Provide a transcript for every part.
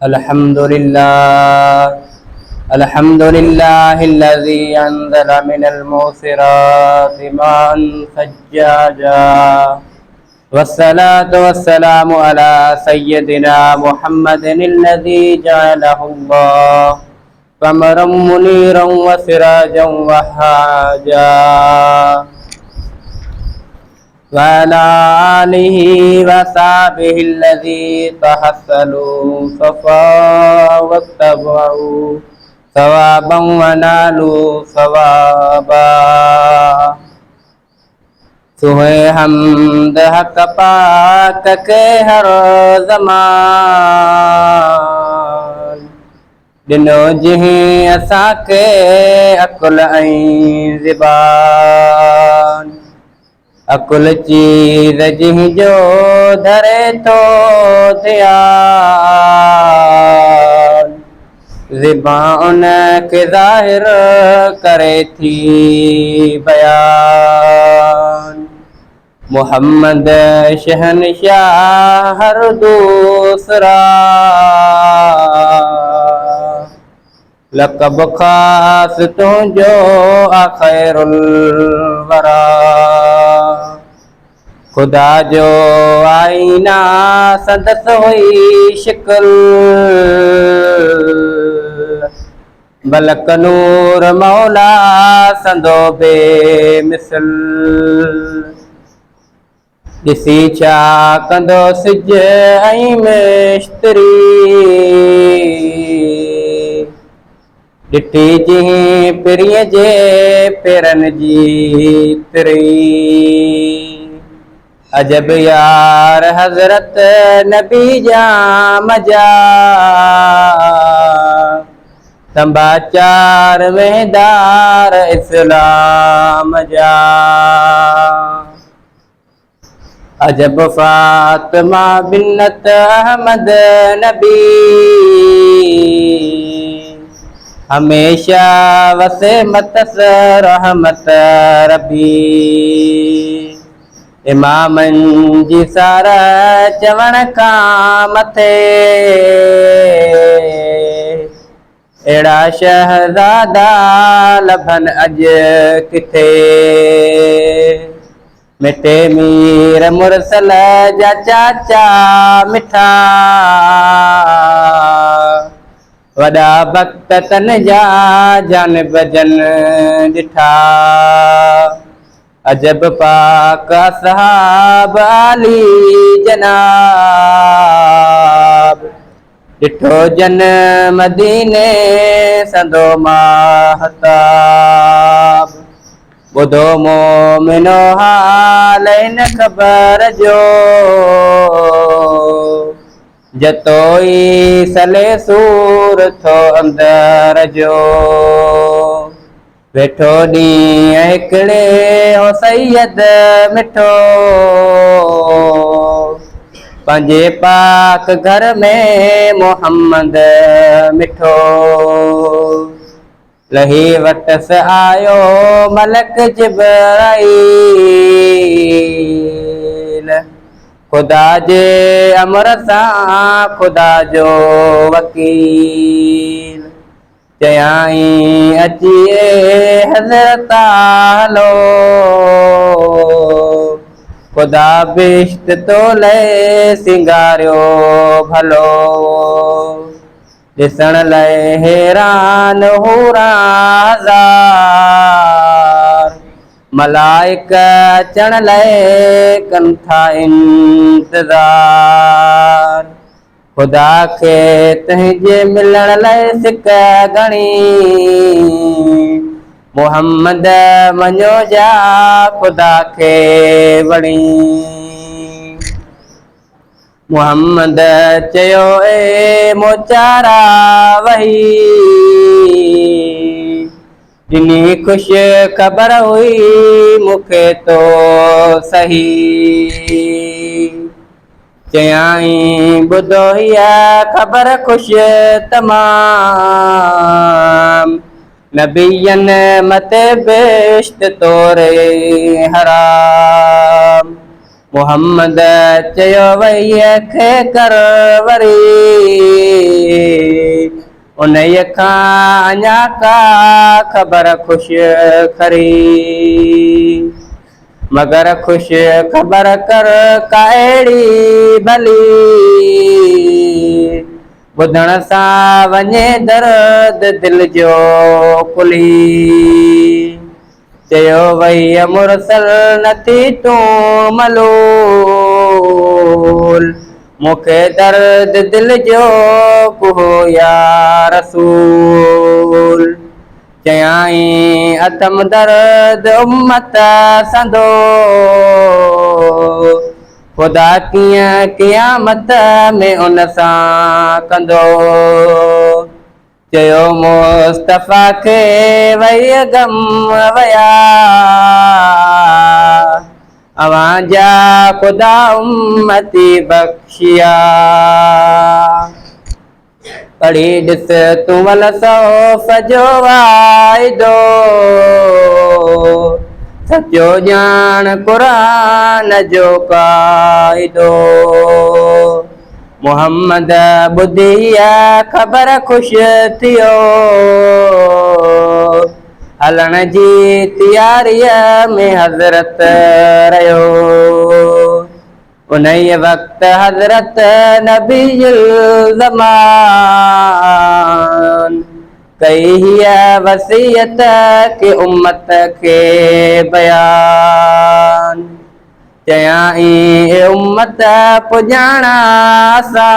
अल्हम्दुलिल्लाहिल्लज़ी अंज़ल मिनल मुसिराति माअन सज्जाजा वस्सलातु वस्सलामु अला सय्यदिना मुहम्मदिनिल्लज़ी जअलहुल्लाहु क़मरम मुनीरन व सिराजन वहाजा वअला आलिहि वसहबिहिल्लज़ी तहस्सलू सफ़ा वत्तबअू सवाबन वनालू सवाबा। सुहे हम्द हक़ पाक के हर ज़मान ॾिनो जिहीं असांखे अकुल ऐं ज़बान। अकुल चीज़ जिहीं जो धरे थो ध्यान, ज़बान उन खे ज़ाहिर करे थी बयान। मोहम्मद शहनशाह हर दूसरा लक़ब ख़ास तुंहिंजो ख़ैरुल वरा। खुदा जो आईना संदसि हुई शिकिल, बलक नूर मौला संदो बेमिसल। ॾिसी छा कंदो सिज ऐं मिस्त्री, ॾिठी जिहीं पिरीअ जे पेरनि जी तिरी। अजब यार हज़रत नबी जा मजा, समाचार वेंदार इस्लाम जा। अजब फातिमा बिन्नत अहमद नबी, हमेशा वसे मतस रहमत रबी। इमामनि जी सार चवण खां मथे, अहिड़ा शहज़ादा लभनि अॼु किथे। मिठे मीर मुरसल जा चाचा मिठा, वॾा भक्त तन जा जानिब जन ॾिठा। अजब पाक असहाब आली जनाब, ॾिठो जन मदीने संदो महताब। ॿुधो मोमिनो हाल इन ख़बर जो, जतोई सले सूर थो अंदर जो। वेठो ॾींहुं हिकिड़े हो सैयद मिठो, पंहिंजे पाक घर में मोहम्मद मिठो। लही वटस आयो मलक जिब्राईल, खुदा जे अमर सां खुदा जो वकील। चयाईं अचिए हज़रत हलो, खुदा बिश्त तोले सिंगारियो भलो। ॾिसण लाइ हैरान हूरा हज़ार, मलाइक अचण लाइ कनि था इंतज़ार। खुदा खे तुंहिंजे मिलण लाइ सिक घणी, मोहम्मद मञो जा खुदा खे वणी। मोहम्मद चयो ए मोचारा वही, ॾिनी ख़ुशि ख़बर हुई मूंखे तो सही। चयाईं ॿुधो हीअ ख़बर ख़ुशि तमाम, नबियनि मते बेश्त तोरे हराम। मोहम्मद चयो वही खे कर वरी उन्हीअ खां अञा का ख़बर ख़ुशि खरी मगर ख़ुशि ख़बर कर का अहिड़ी भली ॿुधण सां वञे दर्द दिल जो कुली चयो वही मुरसल नथी तूं मलूल मूंखे दर्द दिल जो कुहो या रसूल चयाई अथम दर्द उम्मत संदो ख़ुदा कीअं क़यामत में उन सां कंदो चयो मुस्तफ़ा खे वही गम वया अवां जा ख़ुदा उम्मती बख़्शिया पढ़ी ॾिस तूं वल सौफ़ जो वाइदो सचो ॼाण क़ुरान जो क़ाइदो मोहम्मद ॿुधी ख़बर ख़ुशि थियो हलण जी तयारीअ में हज़रत रहियो उन्हीअ वक़्त हज़रत नबीयुल ज़मान कई हीअ वसीयत के उम्मत के बयान चयाई ए उम्मत पुॼाणा असां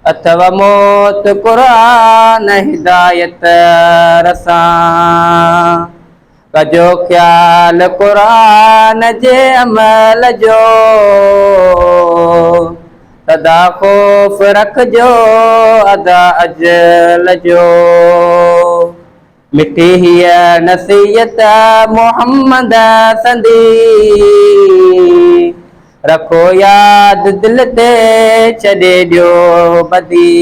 अथव मौत क़ुरान हिदायत रसां कजो ख़्याल क़ुरान जे अमल जो सदा ख़ौफ़ रखजो अदा अजल जो मिठी हीअ नसीहत मोहम्मद संदी रखो याद दिल ते छॾे ॾियो बदी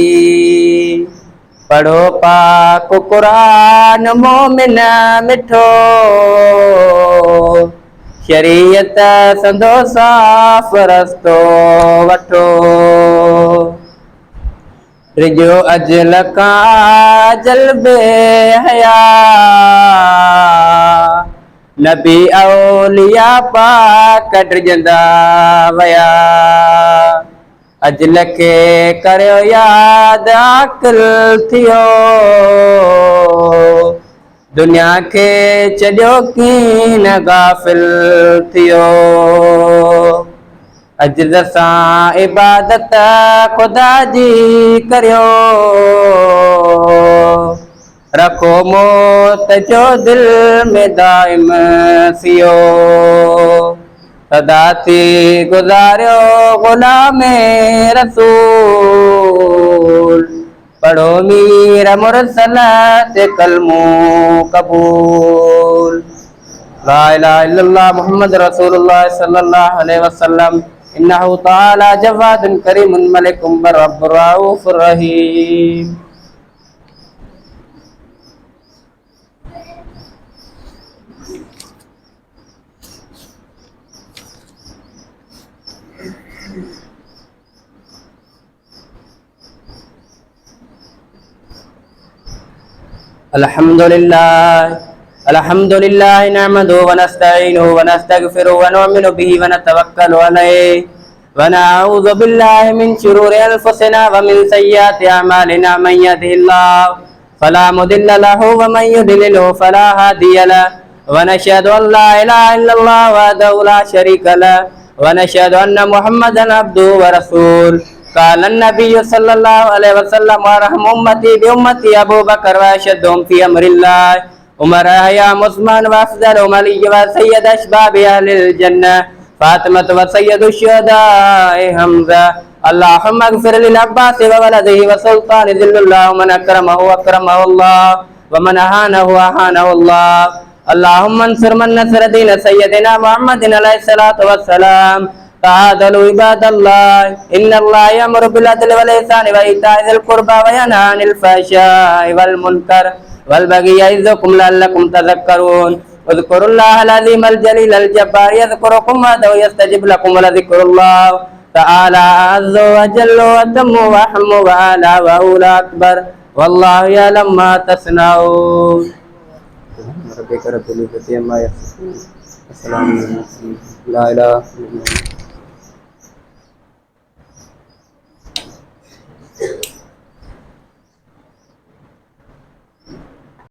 पढ़ो पाक क़ुरान मोमिन मिठो शरीयत संदो साफ़ रस्तो वठो रिजो अजल का जल्बे हया नबी औलिया पाक ड्रिजंदा वया अजल के करियो याद आकिल थियो दुनिया के चढ़ियो कीन गाफ़िल थियो अजल सां इबादत ख़ुदा जी करियो रखो मौत जो दिल में दाइम सियो सदा थी गुज़ारियो ग़ुलाम रसूल पढ़ो मीर मुरसल ते कलमो कबूल ला इलाहा इल्लल्लाह मुहम्मद रसूलुल्लाह सल्लल्लाहु अलैहि वसल्लम इन्नहु तआला जवादुन करीमुन मलिकुम रब्बुर रऊफुर रहीम अल्हम्दुलिल्लाह नहमदुहु व नस्तईनुहु व नस्तगफिरुहु व नु'मिनु बिही व नतवक्कलु अलैहि व नऊज़ु बिल्लाहि मिन शुरूरि अनफुसिना व मिन सय्यिआति अअमालिना मन यहदिहिल्लाहु फला मुदिल्ल लहु व मन युद्लिलहु फला हादिय लहु व नशहदु अन ला इलाहा इल्लल्लाह वहदहु ला शरीका लहु व नशहदु अन्ना मुहम्मदन अब्दुहु व रसूलुहु قال النبي صلى الله عليه وسلم ورحم أمتي بأمتي أبو بكر وأشدهم في أمر الله عمر أيام عثمان وأفضلهم علي وسيد أشباب أهل الجنة فاطمة وسيد الشهداء حمزة اللهم اغفر للعباس وولده وسلطان ذل الله من أكرمه أكرمه الله ومن أهانه أهانه الله اللهم انصر من نصر دين سيدنا محمد عليه الصلاة والسلام تعالوا عباد الله إن الله يأمر بالعدل والإحسان وإيتاء ذي القربى وينهى عن الفحشاء والمنكر والبغي يعظكم لعلكم تذكرون उज़्कुरुल्लाह अल-अज़ीम अल-जलील अल-जब्बार यज़्कुरुकुम वयस्तजिब लकुम वलज़िक्रुल्लाह तआला अज़्ज़ा व जल्ला व अतम्मु व अहम्मु व आला व औला अकबर वल्लाहु यअलम मा तस्नऊन। रब्बिक रब्बिल इज़्ज़ति अम्मा यसिफून। अस्सलामु अलैकुम ला इलाहा इल्लल्लाह।